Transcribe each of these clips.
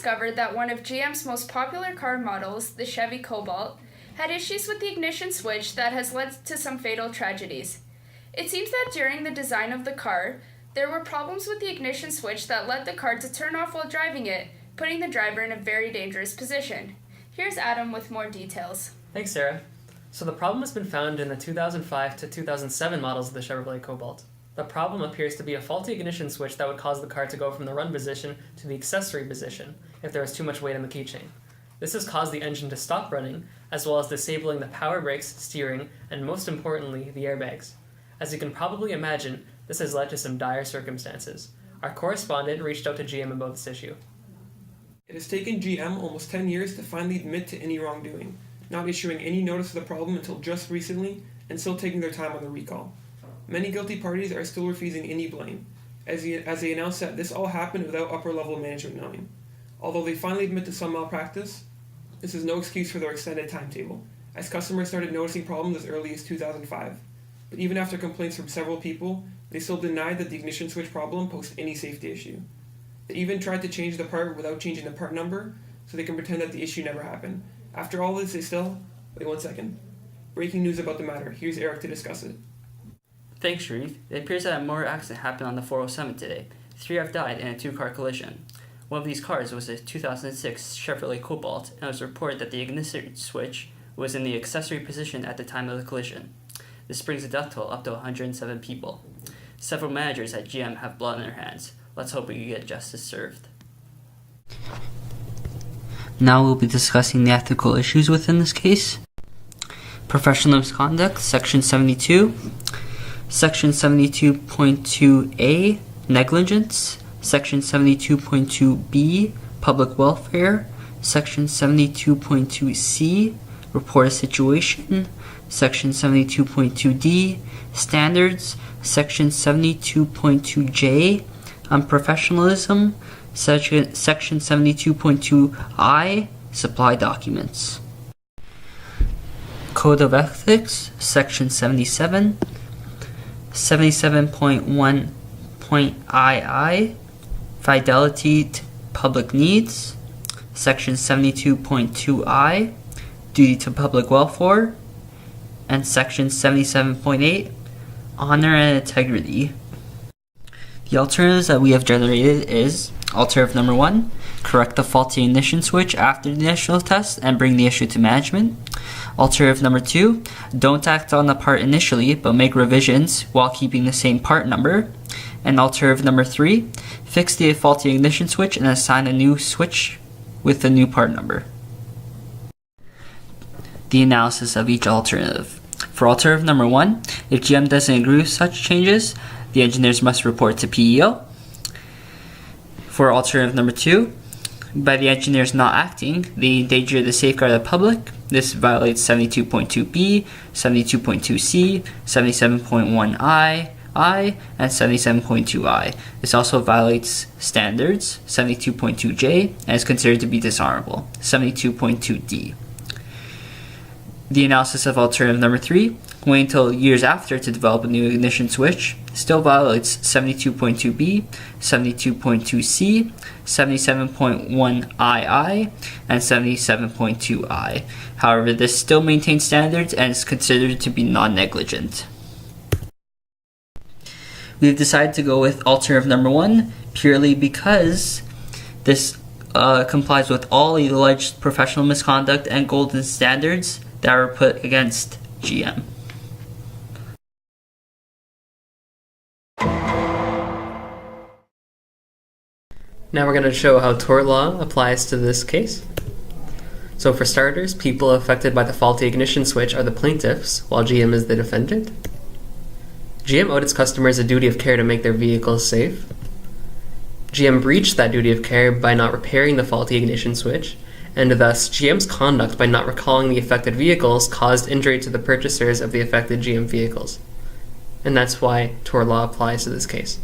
discovered that one of GM's most popular car models, the Chevy Cobalt, had issues with the ignition switch that has led to some fatal tragedies. It seems that during the design of the car, there were problems with the ignition switch that led the car to turn off while driving it, putting the driver in a very dangerous position. Here's Adam with more details. Thanks, Sarah. So the problem has been found in the 2005 to 2007 models of the Chevrolet Cobalt. The problem appears to be a faulty ignition switch that would cause the car to go from the run position to the accessory position if there was too much weight on the keychain. This has caused the engine to stop running, as well as disabling the power brakes, steering, and most importantly, the airbags. As you can probably imagine, this has led to some dire circumstances. Our correspondent reached out to GM about this issue. It has taken GM almost 10 years to finally admit to any wrongdoing, not issuing any notice of the problem until just recently, and still taking their time on the recall. Many guilty parties are still refusing any blame, as they announce that this all happened without upper-level management knowing. Although they finally admit to some malpractice, this is no excuse for their extended timetable, as customers started noticing problems as early as 2005. But even after complaints from several people, they still denied that the ignition switch problem posed any safety issue. They even tried to change the part without changing the part number, so they can pretend that the issue never happened. After all this, they still... Wait 1 second. Breaking news about the matter. Here's Eric to discuss it. Thanks, Sharif. It appears that a motor accident happened on the 407 today. 3 have died in a 2-car collision. One of these cars was a 2006 Chevrolet Cobalt, and it was reported that the ignition switch was in the accessory position at the time of the collision. This brings the death toll up to 107 people. Several managers at GM have blood on their hands. Let's hope we can get justice served. Now we'll be discussing the ethical issues within this case. Professional misconduct, Section 72. Section 72.2a, negligence. Section 72.2b, public welfare. Section 72.2c, report a situation. Section 72.2d, standards. Section 72.2j, unprofessionalism. Section 72.2i, supply documents. Code of Ethics, Section 77. 77.1.ii, fidelity to public needs. Section 72.2i, duty to public welfare. And Section 77.8, honor and integrity. The alternatives that we have generated is alternative number 1, correct the faulty ignition switch after the initial test and bring the issue to management. Alternative number 2, don't act on the part initially but make revisions while keeping the same part number. And alternative number 3, fix the faulty ignition switch and assign a new switch with the new part number. The analysis of each alternative. For alternative number 1, if GM doesn't agree with such changes, the engineers must report to PEO. For alternative number 2, by the engineers not acting, they endanger the safeguard of the public. This violates 72.2b, 72.2c, 77.1i, and 77.2i. This also violates standards, 72.2j, and is considered to be dishonorable, 72.2d. The analysis of alternative number 3, wait until years after to develop a new ignition switch, still violates 72.2b, 72.2c, 77.1ii, and 77.2i. However, this still maintains standards and is considered to be non-negligent. We've decided to go with alternative number 1 purely because this complies with all the alleged professional misconduct and golden standards that were put against GM. Now we're going to show how tort law applies to this case. So for starters, people affected by the faulty ignition switch are the plaintiffs, while GM is the defendant. GM owed its customers a duty of care to make their vehicles safe. GM breached that duty of care by not repairing the faulty ignition switch, and thus GM's conduct by not recalling the affected vehicles caused injury to the purchasers of the affected GM vehicles. And that's why tort law applies to this case.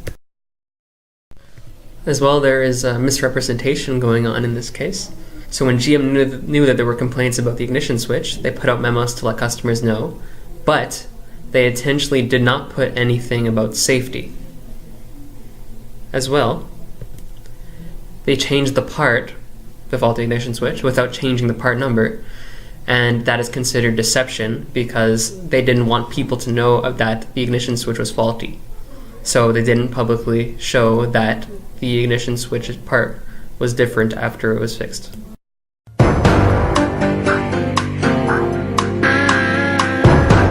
As well, there is a misrepresentation going on in this case. So when GM knew that there were complaints about the ignition switch, they put out memos to let customers know, but they intentionally did not put anything about safety. As well, they changed the part the faulty ignition switch without changing the part number, and that is considered deception because they didn't want people to know that the ignition switch was faulty. So they didn't publicly show that the ignition switch part was different after it was fixed.